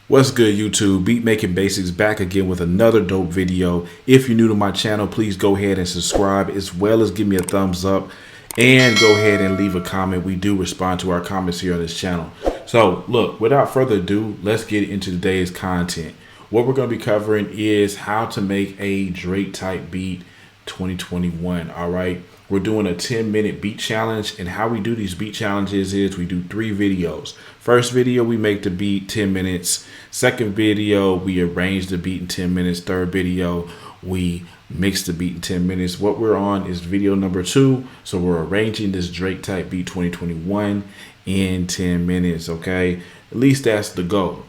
What's good, YouTube? Beat Making Basics back again with another dope video. If you're new to my channel, please go ahead and subscribe, as well as give me a thumbs up and go ahead and leave a comment. We do respond to our comments here on this channel. So look, without further ado, let's get into today's content. What we're going to be covering is how to make a Drake type beat 2021. All right. We're doing a 10-minute beat challenge, and how we do these beat challenges is we do 3 videos. First video, we make the beat 10 minutes. Second video, we arrange the beat in 10 minutes. Third video, we mix the beat in 10 minutes. What we're on is video number 2. So we're arranging this Drake type beat 2021 in 10 minutes. Okay. At least that's the goal.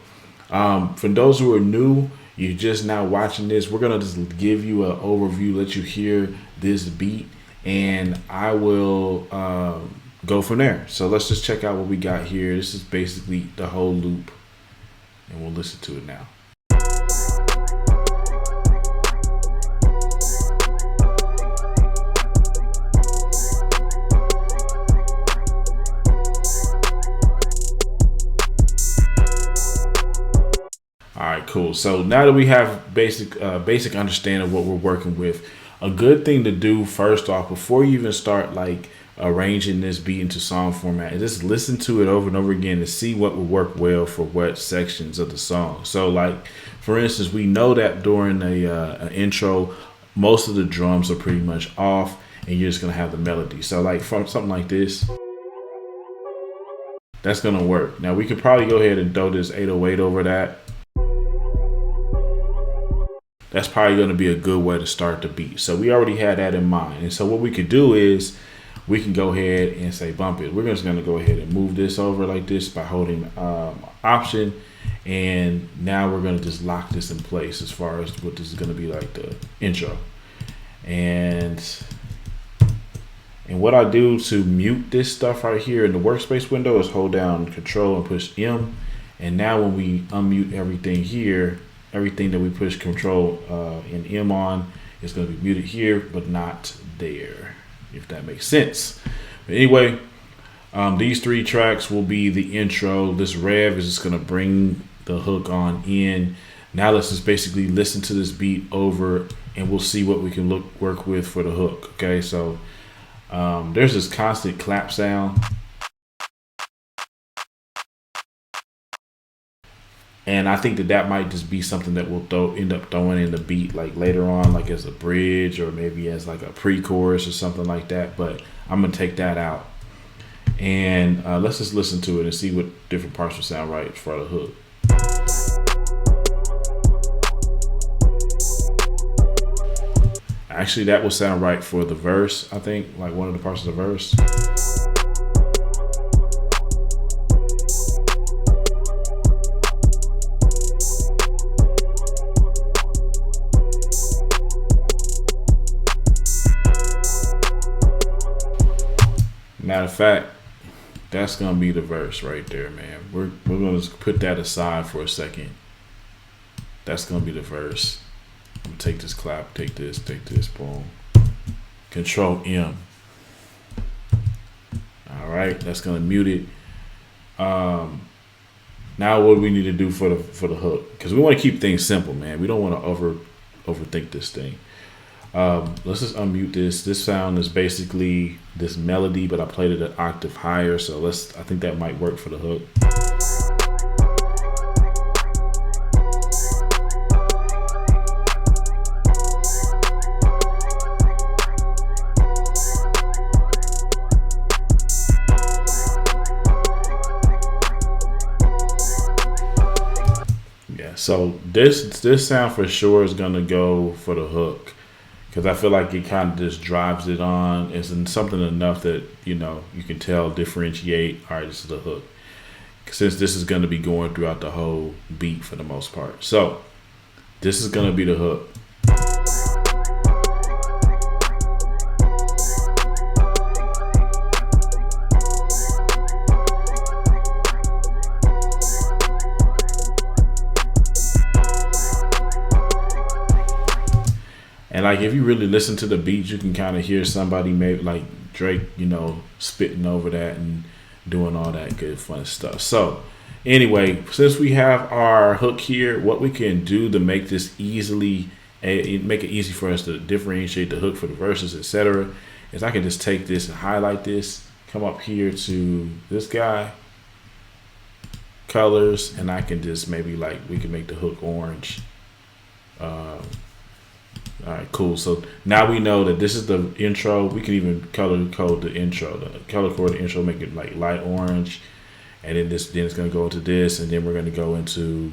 For those who are new, you're just now watching this, we're going to just give you an overview, let you hear this beat, and I will go from there. So let's just check out what we got here. This is basically the whole loop, and we'll listen to it now. All right, cool. So now that we have basic understanding of what we're working with, a good thing to do first off, before you even start like arranging this beat into song format, is just listen to it over and over again to see what will work well for what sections of the song. So like, for instance, we know that during an intro, most of the drums are pretty much off and you're just gonna have the melody. So like from something like this, that's gonna work. Now we could probably go ahead and throw this 808 over that. That's probably going to be a good way to start the beat. So we already had that in mind. And so what we could do is we can go ahead and say bump it. We're just going to go ahead and move this over like this by holding option. And now we're going to just lock this in place as far as what this is going to be like the intro. And what I do to mute this stuff right here in the workspace window is hold down Control and push M. And now when we unmute everything here, everything that we push Control and M on is going to be muted here, but not there, if that makes sense. But anyway, these 3 tracks will be the intro. This rev is just going to bring the hook on in. Now let's just basically listen to this beat over, and we'll see what we can work with for the hook. Okay, so there's this constant clap sound. And I think that might just be something that we'll end up throwing in the beat like later on, like as a bridge or maybe as like a pre-chorus or something like that. But I'm going to take that out. And let's just listen to it and see what different parts will sound right for the hook. Actually, that will sound right for the verse, I think, like one of the parts of the verse. Matter of fact, that's gonna be the verse right there, man. We're gonna put that aside for a second. That's gonna be the verse. I'm gonna take this clap, take this, boom. Control M. All right, that's gonna mute it. Now what do we need to do for the hook? Because we want to keep things simple, man. We don't want to overthink this thing. Let's just unmute this. This sound is basically this melody, but I played it an octave higher. So I think that might work for the hook. Yeah, so this sound for sure is gonna go for the hook, because I feel like it kind of just drives it on. It's something enough that, you know, you can tell, differentiate, all right, this is the hook. Since this is going to be going throughout the whole beat for the most part. So this is going to be the hook. And like, if you really listen to the beat, you can kind of hear somebody, maybe like Drake, you know, spitting over that and doing all that good fun stuff. So anyway, since we have our hook here, what we can do to make this make it easy for us to differentiate the hook for the verses, etc., is I can just take this and highlight this, come up here to this guy, colors, and I can just maybe we can make the hook orange. All right, cool. So now we know that this is the intro. We can even color code the intro, make it like light orange, and then it's gonna go into this, and then we're gonna go into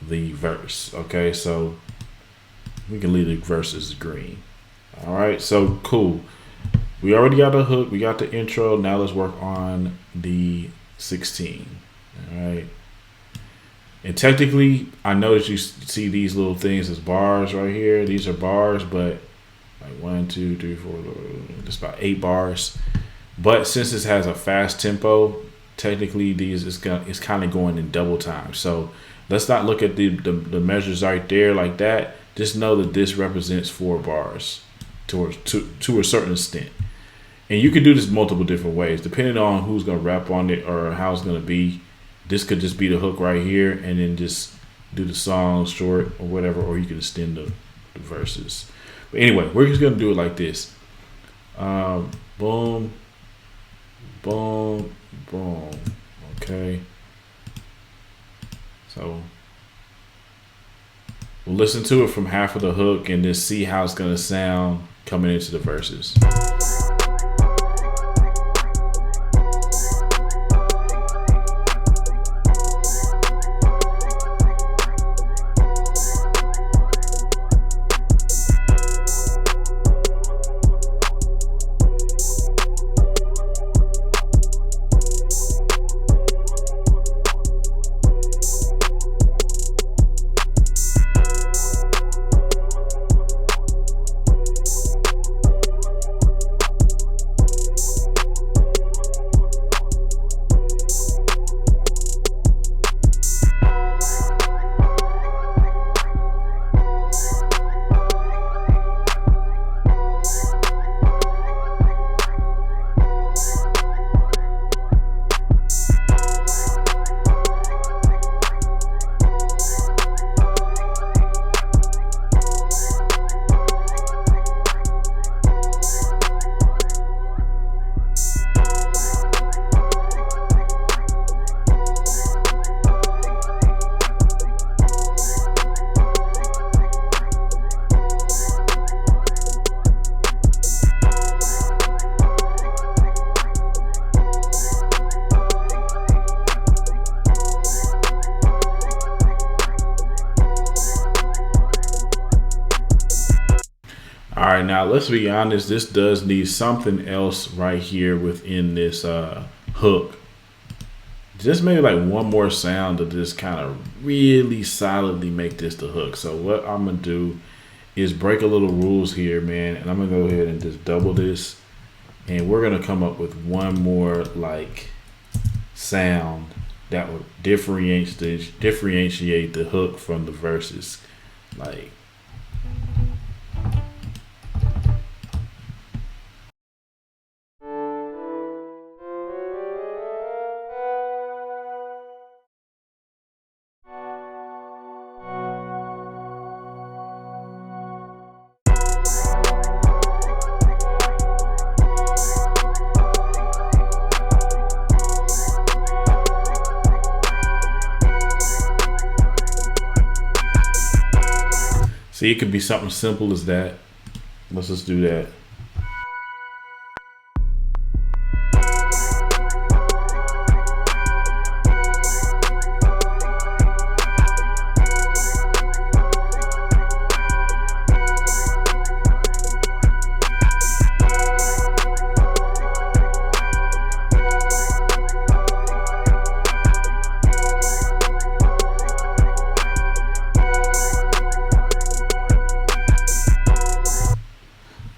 the verse. Okay, so we can leave the verses green. All right, so cool. We already got the hook, we got the intro. Now let's work on the 16. All right. And technically, I noticed you see these little things as bars right here. These are bars, but like 1, 2, 3, 4, just about 8 bars. But since this has a fast tempo, technically it's kind of going in double time. So let's not look at the measures right there like that. Just know that this represents 4 bars to a certain extent. And you can do this multiple different ways, depending on who's going to rap on it or how it's going to be. This could just be the hook right here, and then just do the song short or whatever, or you can extend the verses. But anyway, we're just going to do it like this. Boom, boom, boom. Okay. So we'll listen to it from half of the hook and just see how it's going to sound coming into the verses. All right, now let's be honest, this does need something else right here within this hook. Just maybe like one more sound to just kind of really solidly make this the hook. So what I'm gonna do is break a little rules here, man, and I'm gonna go ahead and just double this, and we're gonna come up with one more like sound that would differentiate the hook from the verses, like. See, it could be something simple as that. Let's just do that.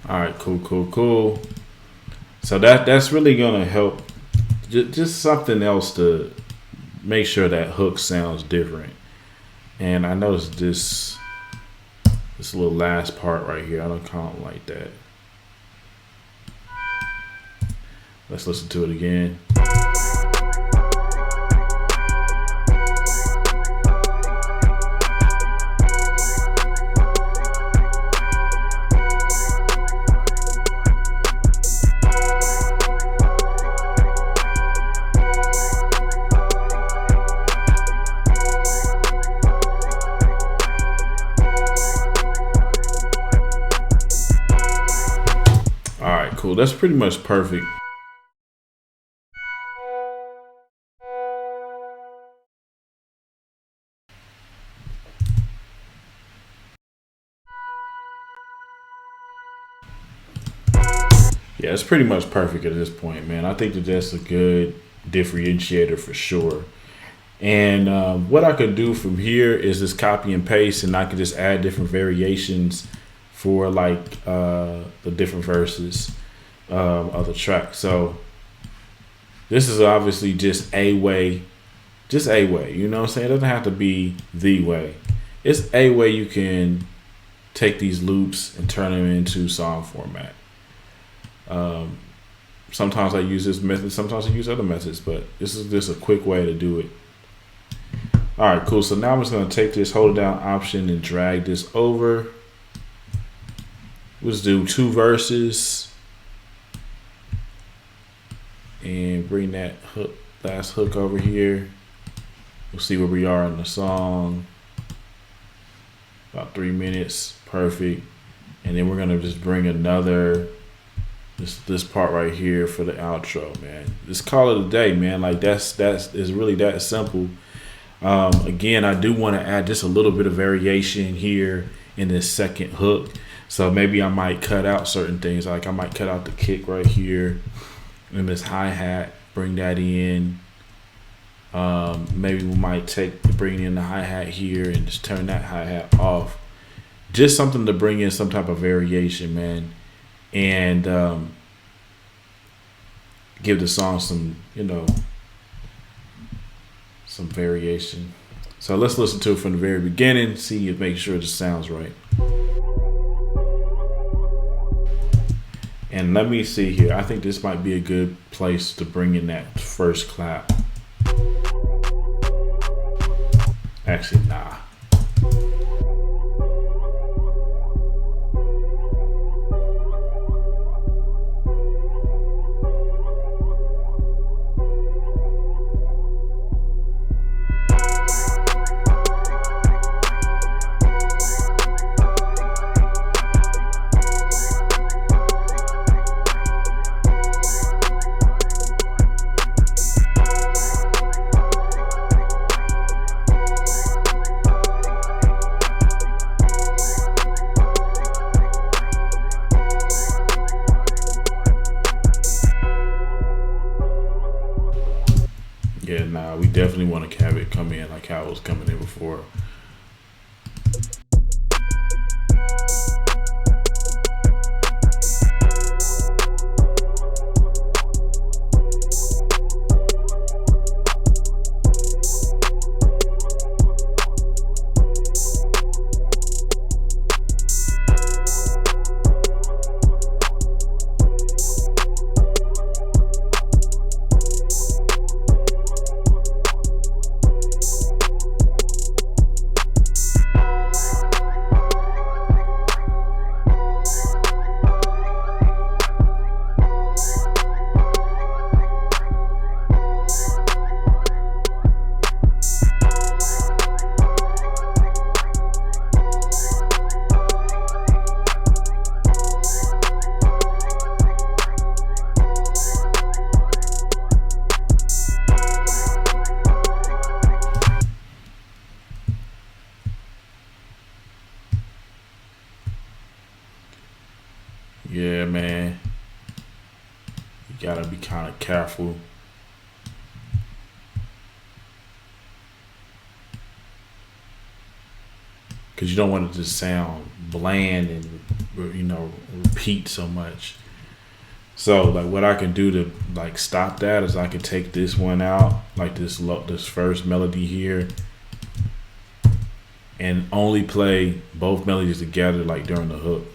All right, cool. So that's really gonna help. Just something else to make sure that hook sounds different. And I noticed this little last part right here. I don't count like that. Let's listen to it again. right, cool. That's pretty much perfect. Yeah, it's pretty much perfect at this point, man. I think that that's a good differentiator for sure. And what I could do from here is just copy and paste, and I could just add different variations for like the different verses of the track. So this is obviously just a way, you know what I'm saying? It doesn't have to be the way. It's a way you can take these loops and turn them into song format. Sometimes I use this method, sometimes I use other methods, but this is just a quick way to do it. All right, cool. So now I'm just going to take this, hold down Option, and drag this over. Let's do 2 verses and bring that hook, last hook over here. We'll see where we are in the song. About 3 minutes, perfect. And then we're going to just bring another this part right here for the outro, man. Just call it a day, man. Like that's it's really that simple. Again, I do want to add just a little bit of variation here in this second hook. So maybe I might cut out certain things. Like I might cut out the kick right here and this hi-hat, bring that in. Maybe we might bring in the hi-hat here and just turn that hi-hat off. Just something to bring in some type of variation, man. And give the song some, some variation. So let's listen to it from the very beginning, see if make sure it sounds right. And let me see here. I think this might be a good place to bring in that first clap. Actually, nah. Yeah, nah, we definitely want to have it come in like how it was coming in before. Yeah, man. You gotta be kind of careful. Because you don't want it to sound bland and, repeat so much. So, like, what I can do to, like, stop that is I can take this one out, like this first melody here, and only play both melodies together, like, during the hook.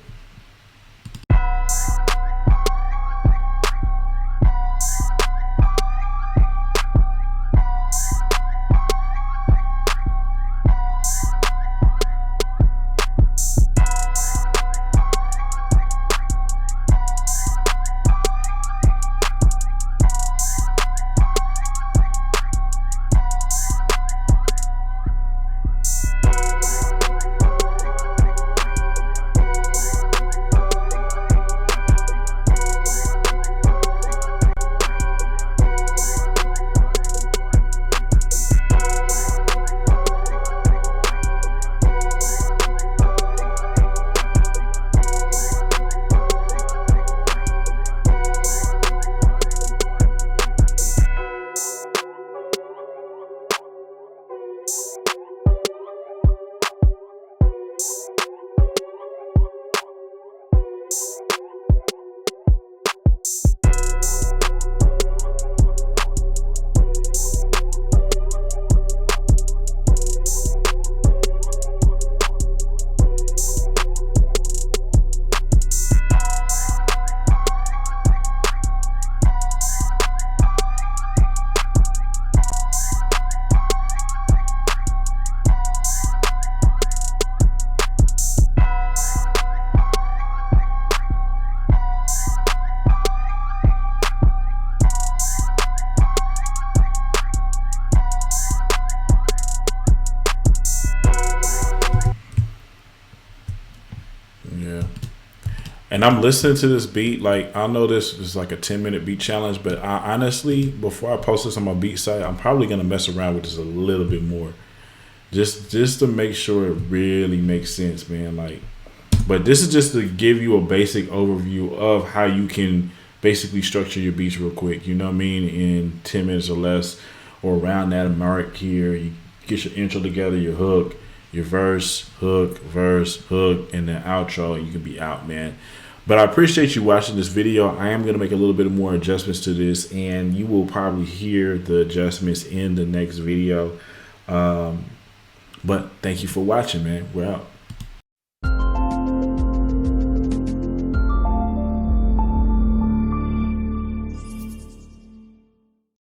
I'm listening to this beat. Like, I know this is like a 10-minute beat challenge, but I honestly, before I post this on my beat site, I'm probably gonna mess around with this a little bit more, just to make sure it really makes sense, man. Like, but this is just to give you a basic overview of how you can basically structure your beats real quick. You know what I mean? In 10 minutes or less, or around that mark here. You get your intro together, your hook, your verse, hook, and then outro, and you can be out, man. But I appreciate you watching this video. I am going to make a little bit more adjustments to this, and you will probably hear the adjustments in the next video. But thank you for watching, man. We're out.